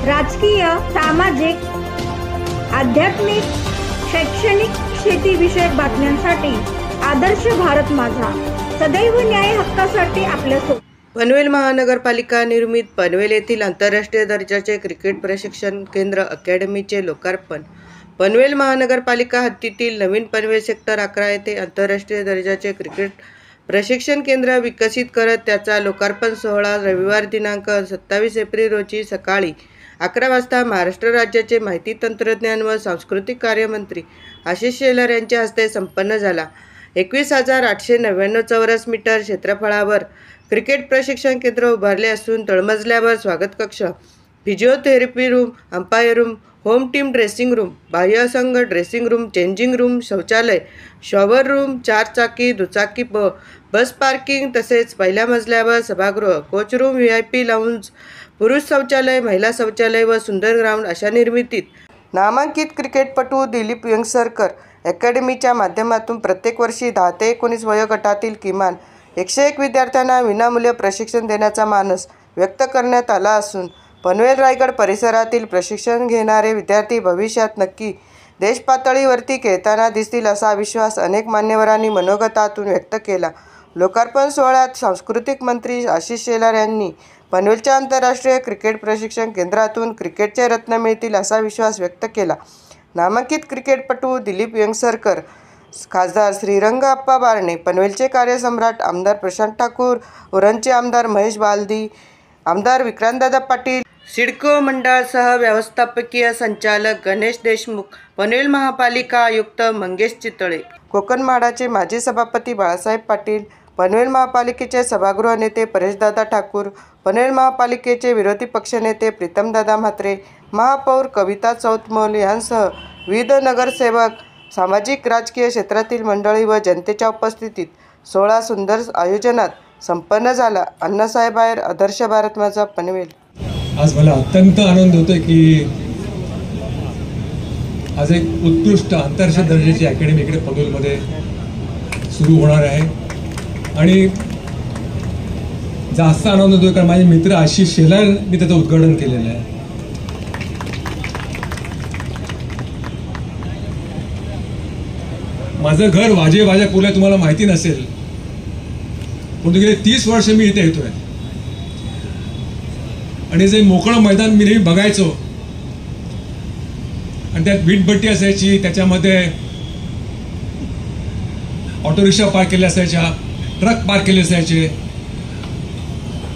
राजकीय, सामाजिक, आध्यात्मिक, शैक्षणिक, शेतीविषयक बातम्यांसाठी आदर्श भारत माझा सदैव न्याय हक्कासाठी आपल्यासोबत। पनवेल महानगरपालिका निर्मित पनवेल येथील आंतरराष्ट्रीय दर्जाचे क्रिकेट प्रशिक्षण केंद्र अकॅडमीचे लोकार्पण। पनवेल महानगरपालिका हद्दीतील नवीन पनवेल सेक्टर 11 येथे आंतरराष्ट्रीय दर्जाचे क्रिकेट प्रशिक्षण केंद्र विकसित करत त्याचा लोकार्पण सोहळा रविवार दिनांक 27 एप्रिल रोजी सकाळी 11 वाजता महाराष्ट्र राज्याचे माहिती तंत्रज्ञान व सांस्कृतिक कार्यमंत्री आशिष शेलार यांच्या हस्ते संपन्न झाला। 21,899 चौरस मीटर क्षेत्रफळावर क्रिकेट प्रशिक्षण केंद्र उभारले असून तळमजल्यावर स्वागत कक्ष, physiotherapy room, umpire room, home team dressing room, बाह्य संघ ड्रेसिंग रूम, चेंजिंग रूम, शौचालय, शॉवर रूम, 4 चाकी, दुचाकी बस पार्किंग तसेच पहिल्या मजल्यावर सभागृह, कोच रूम, VIP लाऊंज, पुरुष शौचालय, महिला शौचालय व सुंदर ग्राउंड अशा निर्मितीत नामांकित क्रिकेटपटू दिलीप वेंगसरकर अकॅडमीच्या माध्यमातून प्रत्येक वर्षी 10 ते 19 वयोगटातील किमान 101 विद्यार्थ्यांना विनामूल्य प्रशिक्षण देण्याचा मानस व्यक्त करण्यात आला असून पनवेल रायगड परिसरातील प्रशिक्षण घेणारे विद्यार्थी भविष्यात नक्की देश पातळीवरती खेळताना दिसतील असा विश्वास अनेक मान्यवरांनी मनोगतातून व्यक्त केला। लोकार्पण सोहळ्यात सांस्कृतिक मंत्री आशिष शेलार यांनी पनवेलच्या आंतरराष्ट्रीय क्रिकेट प्रशिक्षण केंद्रातून क्रिकेटचे रत्न मिळतील असा विश्वास व्यक्त केला। नामांकित क्रिकेटपटू दिलीप वेंगसरकर, खासदार श्रीरंग अप्पा बारणे, पनवेलचे कार्यसम्राट आमदार प्रशांत ठाकूर, उरणचे आमदार महेश बालदी, आमदार विक्रांतदादा पाटील, सिडको मंडळ सह व्यवस्थापकीय संचालक गणेश देशमुख, पनवेल महापालिका आयुक्त मंगेश चितळे, कोकण म्हाडाचे माजी सभापती बाळासाहेब पाटील, पनवेल महापालिकेचे सभागृह नेते परेशदादा ठाकूर, पनवेल महापालिकेचे विरोधी पक्षनेते प्रीतमदादा म्हात्रे, महापौर कविता चौतमोल यांसह विविध नगरसेवक, सामाजिक राजकीय क्षेत्रातील मंडळी व जनतेच्या उपस्थितीत सोहळा सुंदर आयोजनात संपन्न झाला। अण्णासाहेब आयर, आदर्श भारत माझा, पनवेल। आज मला अत्यंत आनंद होतोय की आज एक उत्कृष्ट आंतरराष्ट्रीय दर्जाची अकॅडमी इकडे पनवेलमध्ये सुरू होणार आहे आणि जास्त आनंद होतोय कारण माझे मित्र आशिष शेलार मी त्याचं उद्घाटन केलेलं आहे। माझं घर वाजे पुला तुम्हाला माहिती नसेल पण गेले 30 वर्ष मी इथे येतोय आणि जे मोकळं मैदान मी नेहमी बघायचो आणि त्यात वीटभट्टी असायची, त्याच्यामध्ये ऑटो रिक्षा पार्क केले असायच्या, ट्रक पार्क केले असायचे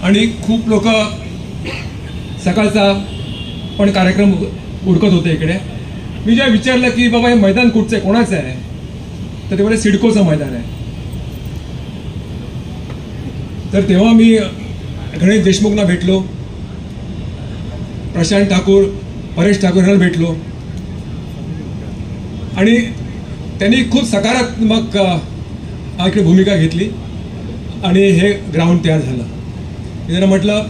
आणि खूप लोक सकाळचा पण कार्यक्रम उरकत होते इकडे। मी जेव्हा विचारलं की बाबा हे मैदान कुठचं आहे, कोणाचं आहे, तर ते म्हणजे सिडकोचं मैदान आहे। तर तेव्हा मी गणेश देशमुखना भेटलो, प्रशांत ठाकूर, परेश ठाकूर यांना भेटलो आणि त्यांनी खूप सकारात्मक इकडे भूमिका घेतली आणि हे ग्राउंड तयार झालं। मी त्यांना म्हटलं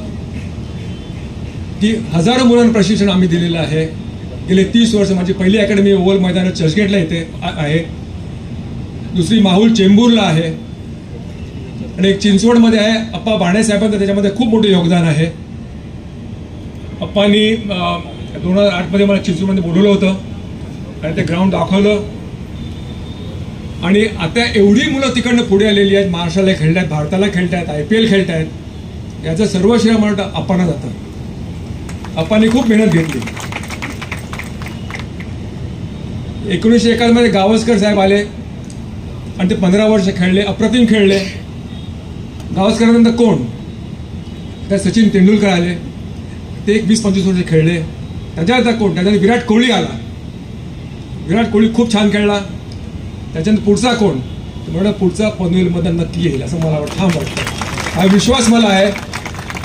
की हजारो मुलांना प्रशिक्षण आम्ही दिलेलं आहे गेले 30 वर्ष। माझी पहिली अकॅडमी ओव्हल मैदानात चर्चगेटला इथे आहे, दुसरी माहुल चेंबूरला आहे आणि एक चिंचवडमध्ये आहे। अप्पा बाणे साहेबांचं त्याच्यामध्ये खूप मोठं योगदान आहे। अप्पांनी 2008 मला चिंचवडमध्ये बोलवलं होतं आणि ते ग्राउंड दाखवलं आणि आता एवढी मुलं तिकडनं पुढे आलेली आहेत, महाराष्ट्राला खेळत आहेत, भारताला खेळत आहेत, IPL खेळत आहेत, याचं सर्व श्रेय मला अप्पांना जातं। अप्पांनी खूप मेहनत घेतली। 1991 मध्ये गावस्कर साहेब आले आणि ते 15 वर्ष खेळले, अप्रतिम खेळले। गावस्करांनंतर कोण, त्या सचिन तेंडुलकर आले, ते 20-25 वर्ष खेळले। त्याच्यानंतर कोण, त्याच्यानंतर विराट कोहली आला, विराट कोहली खूप छान खेळला। त्याच्यानंतर पुढचा कोण, म्हणून पुढचा पनवेलमध्ये नक्की येईल असं मला ठाम वाटतं। हा विश्वास मला आहे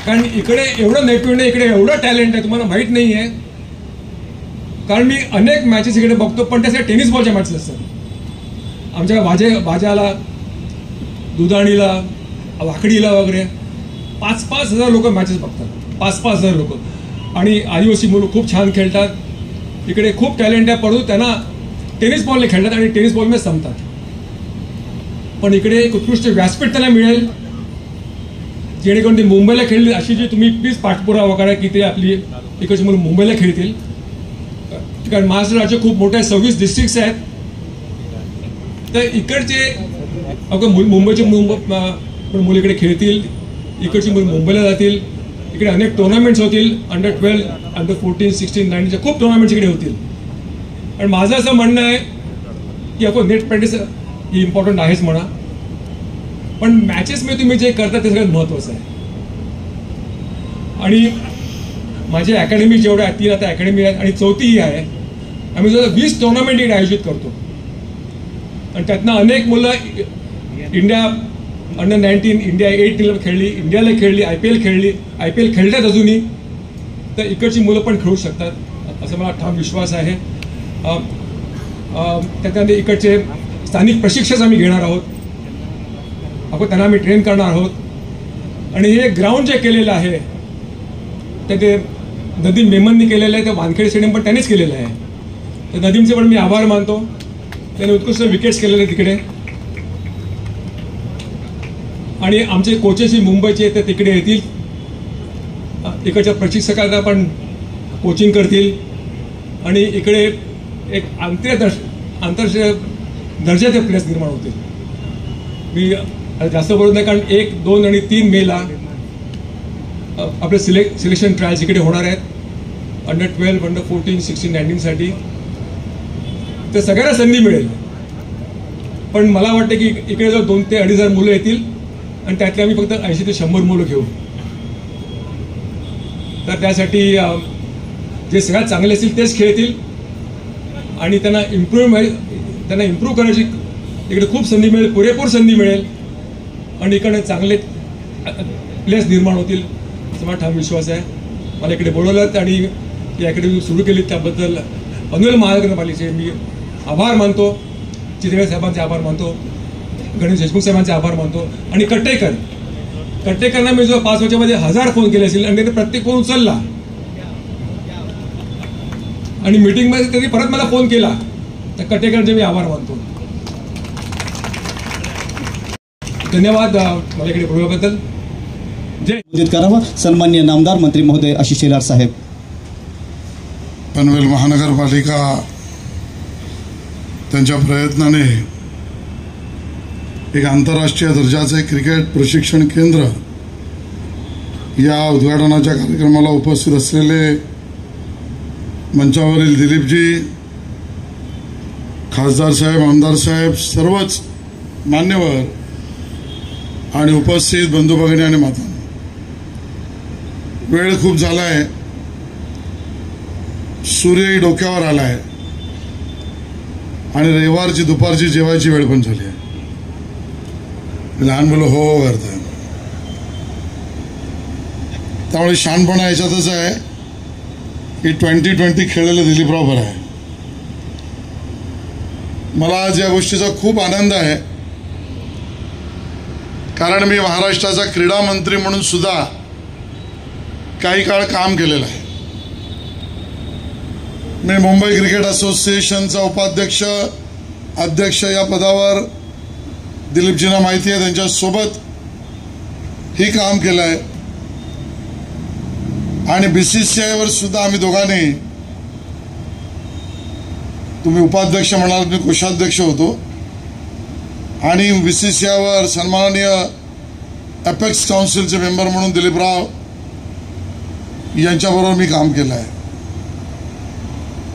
कारण इकडे एवढं नैपुण्य, इकडे एवढं टॅलेंट आहे, तुम्हाला माहीत नाही आहे। कारण मी अनेक मॅचेस इकडे बघतो पण त्याचे टेनिस बॉलच्या मॅचेस असतात। आमच्या बाजाला, दुधाणीला, वाकडीला वगैरे 5-5 हजार लोक मॅचेस बघतात, 5-5 हजार लोक। आणि आदिवासी मुलं खूप छान खेळतात, इकडे खूप टॅलेंट आहे, परंतु त्यांना टेनिस बॉलने खेळतात आणि टेनिस बॉलमध्ये संपतात। पण इकडे एक उत्कृष्ट व्यासपीठ त्यांना मिळेल जेणेकरून ती मुंबईला खेळली अशी जी तुम्ही प्लीज पाठपुरावा करा की ते आपली इकडची मुलं मुंबईला खेळतील, कारण महाराष्ट्र राज्य खूप मोठे 26 डिस्ट्रिक्ट्स आहेत. तर इकडचे मुंबईचे मुलं इकडे खेळतील, इकडची मुलं मुंबईला जातील. इकडे अनेक टुर्नामेंट्स होतील, अंडर-12, अंडर-14, 16, 19 खूप टुर्नामेंट्स इकडे होतील. आणि माझं असं म्हणणं आहे की आपण नेट प्रॅक्टिस ही इम्पॉर्टंट आहेच म्हणा, पण मॅचेसमध्ये तुम्ही जे करता ते सगळ्यात महत्त्वाचं आहे. आणि माझी अकॅडमी जेवढ्या 3 आता अकॅडमी आहेत आणि 4थी ही आहे. आम्ही जवळ 20 टुर्नामेंट इकडे आयोजित करतो आणि त्यातनं अनेक मुलं इंडिया अंडर-19, इंडिया 8 खेळली, इंडियाला खेळली, IPL खेळली, IPL खेळतात अजूनही. तर इकडची मुलं पण खेळू शकतात असं मला ठाम विश्वास आहे. त्याच्यामध्ये इकडचे स्थानिक प्रशिक्षक आम्ही घेणार आहोत, आपण त्यांना आम्ही ट्रेन करणार आहोत. आणि हे ग्राउंड जे केलेलं आहे ते नदीम मेमननी केलेलं आहे, ते वानखेडे स्टेडियम पण त्यांनीच केलेलं आहे. तर नदीमचे पण मी आभार मानतो, त्याने उत्कृष्ट विकेट्स केलेले तिकडे. आणि आमचे कोचेस मुंबईचे ते तिकडे येतील, इकडच्या प्रशिक्षकांना पण कोचिंग करतील आणि इकडे एक आंतरराष्ट्रीय दर्जाचे प्लेयर्स निर्माण होतील. मी जास्त बोलत नाही, कारण 1, 2 आणि 3 मेला आपले सिलेक्शन ट्रायल्स इकडे होणार आहेत अंडर-12, अंडर-14, 16, 19 साठी. तर सगळ्यांना संधी मिळेल, पण मला वाटतं की इकडे जर 2,000 ते 2,500 मुलं येतील आणि त्यातले आम्ही फक्त 80 ते 100 मुलं घेऊ. तर त्यासाठी जे सगळ्यात चांगले असतील तेच खेळतील आणि त्यांना इम्प्रूव्ह करायची इकडे खूप संधी मिळेल, पुरेपूर संधी मिळेल आणि इकडे चांगले प्लेयर्स निर्माण होतील असा मला ठाम विश्वास आहे. मला इकडे बोलवलं आणि ही अकॅडमी सुरू केली त्याबद्दल पनवेल महानगरपालिकेचे मी आभार मानतो, चितळे साहेबांचे आभार मानतो, गणेश देशमुख साहेबांचे आभार मानतो. आणि कट्टेकरना मी जो 5 वर्षामध्ये 1000 फोन केले असेल आणि त्याने प्रत्येक फोन उचलला आणि मीटिंगमध्ये त्यांनी परत मला फोन केला, तर कट्टेकरांचे मी आभार मानतो. धन्यवाद मला इकडे बोलवल्याबद्दल. जय करावा. सन्माननीय नामदार मंत्री महोदय आशिष शेलार साहेब. पनवेल महानगरपालिका त्यांच्या प्रयत्नाने एक आंतरराष्ट्रीय दर्जाचे क्रिकेट प्रशिक्षण केंद्र या उद्घाटनाच्या कार्यक्रमाला उपस्थित असलेले मंचावरील दिलीपजी, खासदार साहेब, आमदार साहेब, सर्वच मान्यवर आणि उपस्थित बंधू भगिनी आणि माता, वेळ खूप झालाय, सूर्यही डोक्यावर आलाय आणि रविवारची दुपारची जेवायची वेळ पण झाली आहे. लहान मुलं हो हो करतात, त्यामुळे शहाणपणा याच्यातच आहे की 2020 खेळलेलं दिलीपराव बरं आहे. मला आज या गोष्टीचा खूप आनंद आहे, कारण मी महाराष्ट्राचा क्रीडा मंत्री म्हणून सुद्धा काही काळ काम केलेलं आहे. मी मुंबई क्रिकेट असोसिएशनचा उपाध्यक्ष, अध्यक्ष या पदावर दिलीपजींना माहिती आहे, त्यांच्यासोबत ही काम केलं आहे. आणि BCCI वर सुद्धा आम्ही दोघांनी, तुम्ही उपाध्यक्ष म्हणाल, मी कोषाध्यक्ष होतो आणि BCCI वर सन्माननीय अपेक्स काउन्सिलचे मेंबर म्हणून दिलीपराव यांच्याबरोबर मी काम केलं आहे.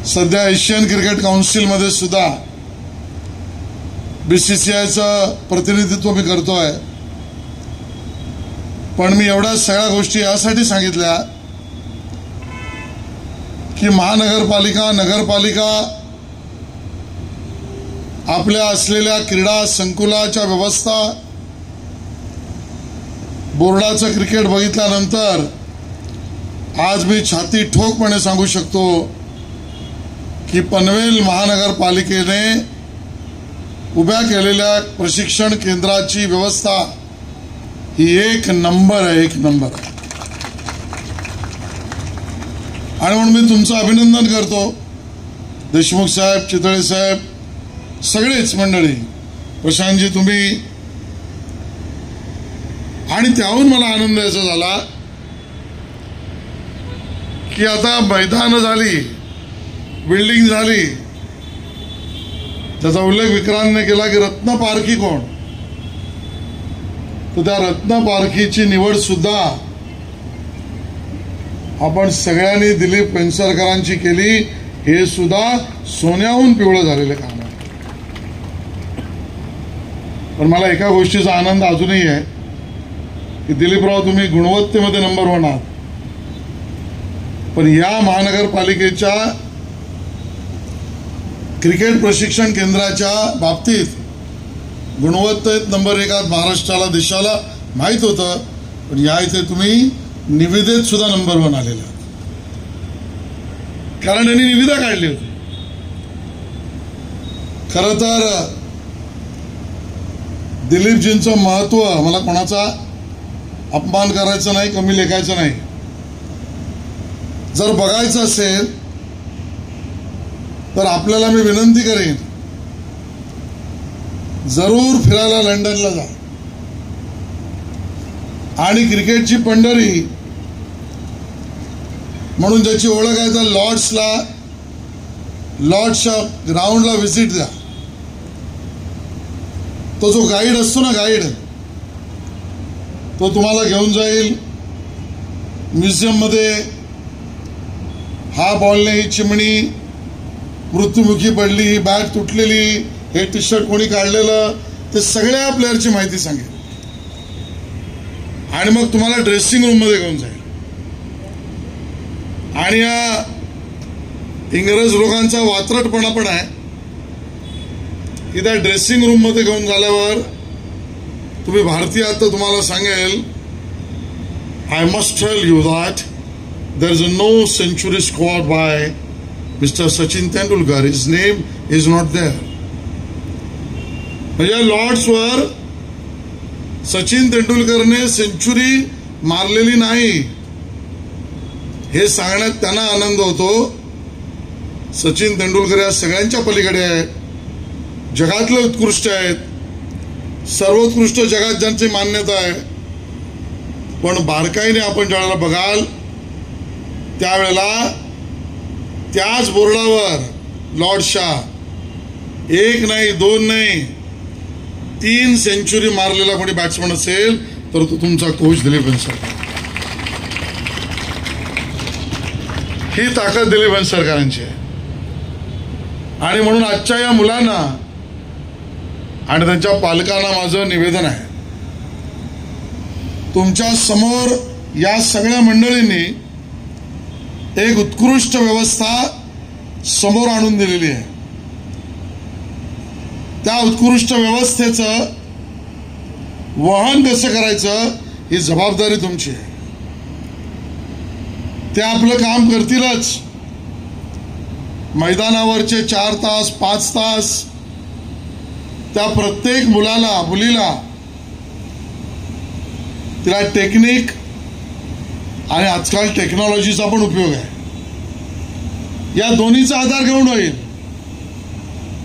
सध्या एशियन क्रिकेट काउन्सिलमध्ये सुद्धा BCCIचं प्रतिनिधित्व मी करतोय. पण मी एवढ्या सगळ्या गोष्टी यासाठी सांगितल्या की महानगरपालिका, नगरपालिका आपल्या असलेल्या क्रीडा संकुलाच्या व्यवस्था, बोर्डाचं क्रिकेट बघितल्यानंतर आज मी छाती ठोकपणे सांगू शकतो की पनवेल महानगरपालिकेने उभ्या केलेल्या प्रशिक्षण केंद्राची व्यवस्था ही एक नंबर आहे, एक नंबर आहे. आणि म्हणून मी तुमचं अभिनंदन करतो, देशमुख साहेब, चितळे साहेब, सगळेच मंडळी, प्रशांतजी तुम्ही. आणि त्याहून मला आनंद याचा झाला की आता मैदान झाली, बिल्डिंग झाली, त्याचा उल्लेख विक्रांतने केला की रत्न पारखी कोण, तर त्या रत्न पारखीची निवड सुद्धा आपण सगळ्यांनी दिलीप वेंगसरकरांची केली. हे सुद्धा सोन्याहून पिवळं झालेलं काम आहे. पण मला एका गोष्टीचा आनंद अजूनही आहे की दिलीपराव तुम्ही गुणवत्तेमध्ये नंबर 1 आहात, पण या महानगरपालिकेच्या क्रिकेट प्रशिक्षण केंद्राच्या बाबतीत गुणवत्तेत नंबर 1 आहात. महाराष्ट्राला, देशाला माहीत होतं, पण या इथे तुम्ही निविदेत सुद्धा नंबर 1 आलेला, कारण त्यांनी निविदा काढली होती. खरं तर दिलीपजींचं महत्व, मला कोणाचा अपमान करायचा नाही, कमी लेखायचं नाही, जर बघायचं असेल तर आपल्याला मी विनंती करेन, जरूर फिरायला लंडनला जा आणि क्रिकेटची पंढरी म्हणून ज्याची ओळख आहे तर लॉर्ड्सच्या ग्राउंडला व्हिजिट द्या. तो जो गाईड असतो ना, गाईड, तो तुम्हाला घेऊन जाईल म्युझियम मध्ये. हा बॉलने ही चिमणी मृत्युमुखी पडली, ही बॅट तुटलेली, हे टी शर्ट कोणी काढलेलं, ते सगळ्या प्लेअरची माहिती सांगेल आणि मग तुम्हाला ड्रेसिंग रूम मध्ये घेऊन जाईल. आणि या इंग्रज लोकांचा वात्रटपणा पण आहे की त्या ड्रेसिंग रूम मध्ये घेऊन झाल्यावर तुम्ही भारतीय आहात तर तुम्हाला सांगेल, I must tell you that there is no century scored by mister Sachin Tendulkar, his name is not there. म्हणजे लॉर्ड्सवर सचिन तेंडुलकरने सेंचुरी मारलेली नाही हे सांगण्यात त्यांना आनंद होतो. सचिन तेंडुलकर या सगळ्यांच्या पलीकडे आहेत, जगातले उत्कृष्ट आहेत, सर्वोत्कृष्ट जगात ज्यांची मान्यता आहे. पण बारकाईने आपण ज्यावेळेला बघाल त्यावेळेला त्याच बोर्डावर लॉर्ड्सच्या 1 नाही 2 नाही 3 सेंचुरी मारलेला कोणी बॅट्समन असेल तर तो तुमचा कोच दिलीप वेंगसरकर. ही ताकद दिलीप वेंगसरकरांची आहे. आणि म्हणून आजच्या या मुलांना आणि त्यांच्या पालकांना माझं निवेदन आहे, तुमच्या समोर या सगळ्या मंडळींनी एक उत्कृष्ट व्यवस्था समोर आणून दिलेली आहे. त्या उत्कृष्ट व्यवस्थेचं वहन कसं करायचं ही जबाबदारी तुमची आहे. ते आपलं काम करतीलच. मैदानावरचे 4 तास 5 तास त्या प्रत्येक मुलीला तिला टेक्निक आणि आजकाल टेक्नॉलॉजीचा पण उपयोग आहे, या दोन्हीचा आधार घेऊन होईल.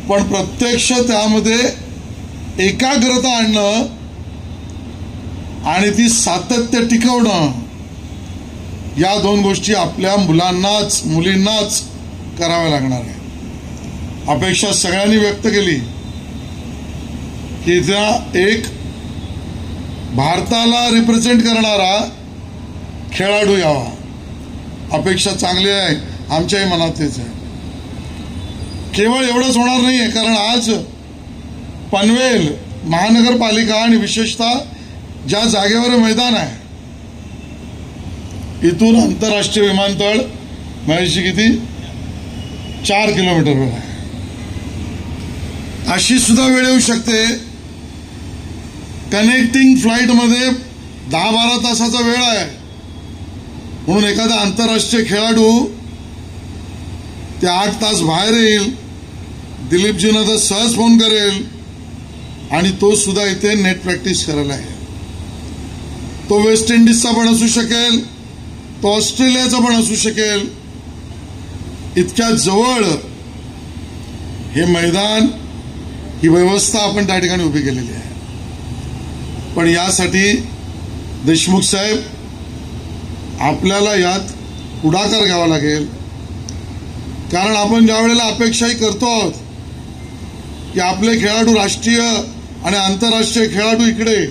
पण प्रत्यक्ष त्यामध्ये एकाग्रता आणणं आणि ती सातत्य टिकवणं, या 2 गोष्टी आपल्या मुलांनाच मुलींनाच कराव्या लागणार आहे. अपेक्षा सगळ्यांनी व्यक्त केली की त्या एक भारताला रिप्रेझेंट करणारा खेळाडू यावा. अपेक्षा चांगली आहे, आमच्याही मनात तेच आहे. केवळ एवढंच होणार नाहीये, कारण आज पनवेल महानगरपालिका आणि विशेषतः ज्या जागेवर मैदान आहे इथून आंतरराष्ट्रीय विमानतळ महेशजी किती 4 किलोमीटरवर आहे. अशी सुद्धा वेळ येऊ शकते कनेक्टिंग फ्लाईट मध्ये 10-12 तासाचा वेळ आहे, म्हणून एखादा आंतरराष्ट्रीय खेळाडू ते 8 तास बाहेर येईल, दिलीपजींना तर सहज फोन करेल आणि तो सुद्धा इथे नेट प्रॅक्टिस करायला आहे. तो वेस्ट इंडिजचा पण असू शकेल, तो ऑस्ट्रेलियाचा पण असू शकेल. इतक्या जवळ हे मैदान, ही व्यवस्था आपण त्या ठिकाणी उभी केलेली आहे. पण यासाठी देशमुख साहेब आपल्याला यात पुढाकार घ्यावा लागेल. कारण आपण ज्या वेळेला अपेक्षाही करतो आहोत की आपले खेळाडू राष्ट्रीय आणि आंतरराष्ट्रीय खेळाडू इकडे,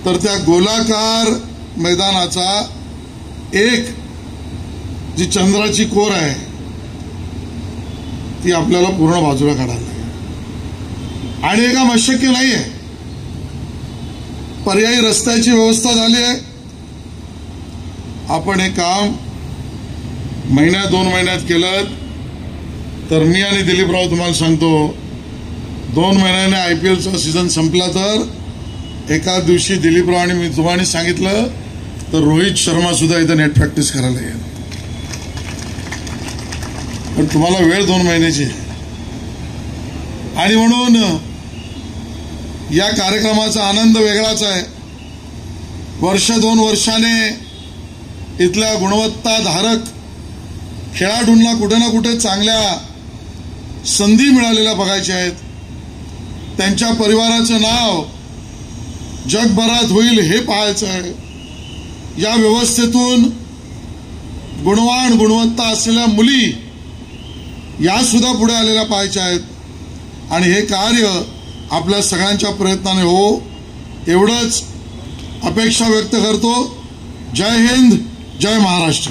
तर त्या गोलाकार मैदानाचा एक जी चंद्राची कोर आहे ती आपल्याला पूर्ण बाजूला काढायला लागेल. आणि हे काम अशक्य नाही आहे. पर्यायी रस्त्याची व्यवस्था झाली आहे. आपण हे काम महिन्यात 2 महिन्यात केलं तर मी आणि दिलीपराव तुम्हाला सांगतो 2 महिन्याने IPLचा सीझन संपला तर एका दिवशी दिलीपराव आणि मी तुम्हाला सांगितलं तर रोहित शर्मा सुद्धा इथं नेट प्रॅक्टिस करायला येईल. पण तुम्हाला वेळ 2 महिन्याची. आणि म्हणून या कार्यक्रमाचा आनंद वेगळाच आहे. 1-2 वर्षाने इथल्या गुणवत्ताधारक खेळाडूंना कुठे ना कुठे चांगल्या संधी मिळालेल्या बघायच्या आहेत. त्यांच्या परिवाराचं नाव जगभरात होईल हे पाहायचं आहे. या व्यवस्थेतून गुणवत्ता असलेल्या मुली या सुद्धा पुढे आलेल्या पाहायच्या आहेत. आणि हे कार्य आपल्या सगळ्यांच्या प्रयत्नाने हो एवढंच अपेक्षा व्यक्त करतो. जय हिंद, जय महाराष्ट्र.